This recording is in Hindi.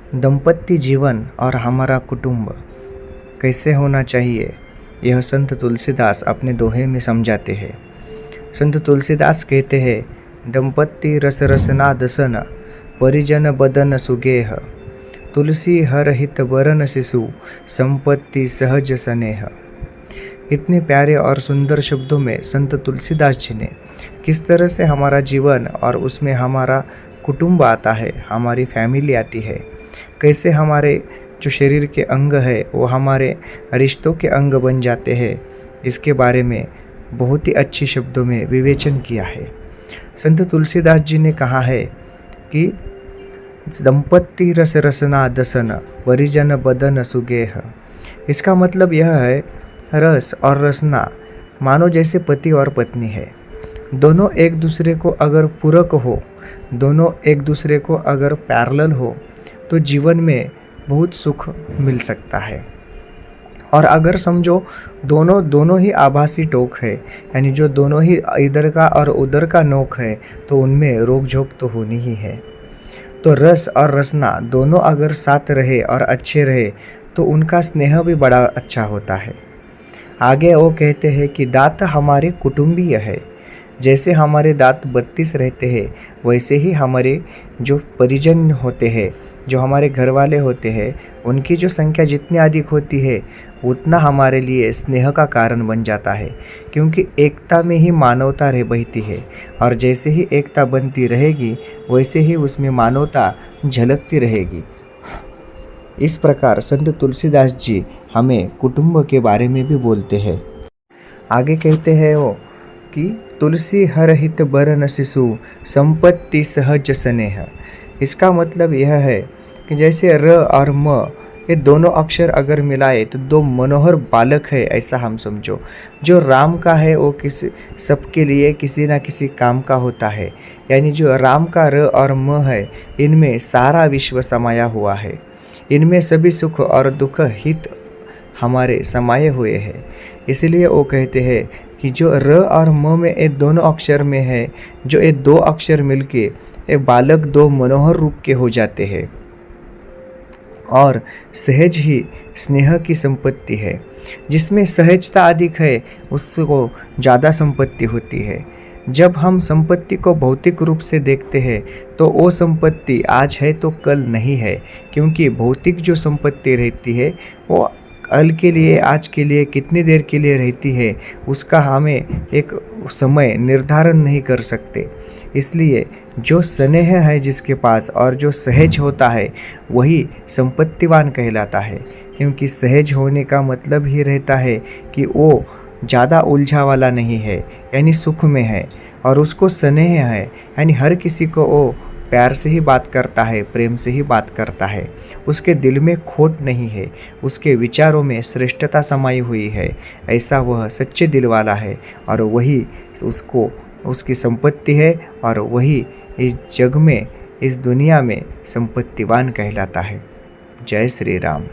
दंपत्ति जीवन और हमारा कुटुंब कैसे होना चाहिए, यह संत तुलसीदास अपने दोहे में समझाते हैं। संत तुलसीदास कहते हैं, दंपत्ति रस रसना दसन, परिजन बदन सुगेह, तुलसी हर हित बरन शिशु, संपत्ति सहज स्नेह। इतने प्यारे और सुंदर शब्दों में संत तुलसीदास जी ने किस तरह से हमारा जीवन और उसमें हमारा कुटुंब आता है, हमारी फैमिली आती है, कैसे हमारे जो शरीर के अंग है वो हमारे रिश्तों के अंग बन जाते हैं, इसके बारे में बहुत ही अच्छी शब्दों में विवेचन किया है। संत तुलसीदास जी ने कहा है कि दंपत्ति रस रसना दसन, परिजन बदन सुगेह। इसका मतलब यह है, रस और रसना मानो जैसे पति और पत्नी है। दोनों एक दूसरे को अगर पूरक हो, दोनों एक दूसरे को अगर पैरेलल हो, तो जीवन में बहुत सुख मिल सकता है। और अगर समझो दोनों ही आभासी टोक है, यानी जो दोनों ही इधर का और उधर का नोक है, तो उनमें रोक झोंक तो होनी ही है। तो रस और रसना दोनों अगर साथ रहे और अच्छे रहे तो उनका स्नेह भी बड़ा अच्छा होता है। आगे वो कहते हैं कि दांत हमारे कुटुंबीय है। जैसे हमारे दांत 32 रहते हैं, वैसे ही हमारे जो परिजन होते हैं, जो हमारे घर वाले होते हैं, उनकी जो संख्या जितनी अधिक होती है उतना हमारे लिए स्नेह का कारण बन जाता है, क्योंकि एकता में ही मानवता रह बहती है। और जैसे ही एकता बनती रहेगी वैसे ही उसमें मानवता झलकती रहेगी। इस प्रकार संत तुलसीदास जी हमें कुटुंब के बारे में भी बोलते हैं। आगे कहते हैं वो कि तुलसी हर हित बरन शिशु, संपत्ति सहज स्नेह। इसका मतलब यह है कि जैसे र और म, ये दोनों अक्षर अगर मिलाए तो दो मनोहर बालक है, ऐसा हम समझो। जो राम का है वो किसी सबके लिए किसी ना किसी काम का होता है, यानी जो राम का र और म है, इनमें सारा विश्व समाया हुआ है। इनमें सभी सुख और दुख हित हमारे समाये हुए हैं। इसलिए वो कहते हैं कि जो र और म में ये दोनों अक्षर में है, जो ये दो अक्षर मिलके ये बालक दो मनोहर रूप के हो जाते हैं। और सहज ही स्नेह की संपत्ति है। जिसमें सहजता अधिक है उसको ज़्यादा संपत्ति होती है। जब हम संपत्ति को भौतिक रूप से देखते हैं तो वो संपत्ति आज है तो कल नहीं है, क्योंकि भौतिक जो संपत्ति रहती है वो कल के लिए, आज के लिए, कितनी देर के लिए रहती है, उसका हमें एक समय निर्धारण नहीं कर सकते। इसलिए जो स्नेह है जिसके पास और जो सहज होता है वही संपत्तिवान कहलाता है, क्योंकि सहज होने का मतलब ही रहता है कि वो ज़्यादा उलझा वाला नहीं है, यानी सुख में है। और उसको स्नेह है, यानी हर किसी को वो प्यार से ही बात करता है, प्रेम से ही बात करता है। उसके दिल में खोट नहीं है, उसके विचारों में श्रेष्ठता समाई हुई है। ऐसा वह सच्चे दिल वाला है और वही उसको उसकी संपत्ति है, और वही इस जग में, इस दुनिया में संपत्तिवान कहलाता है। जय श्री राम।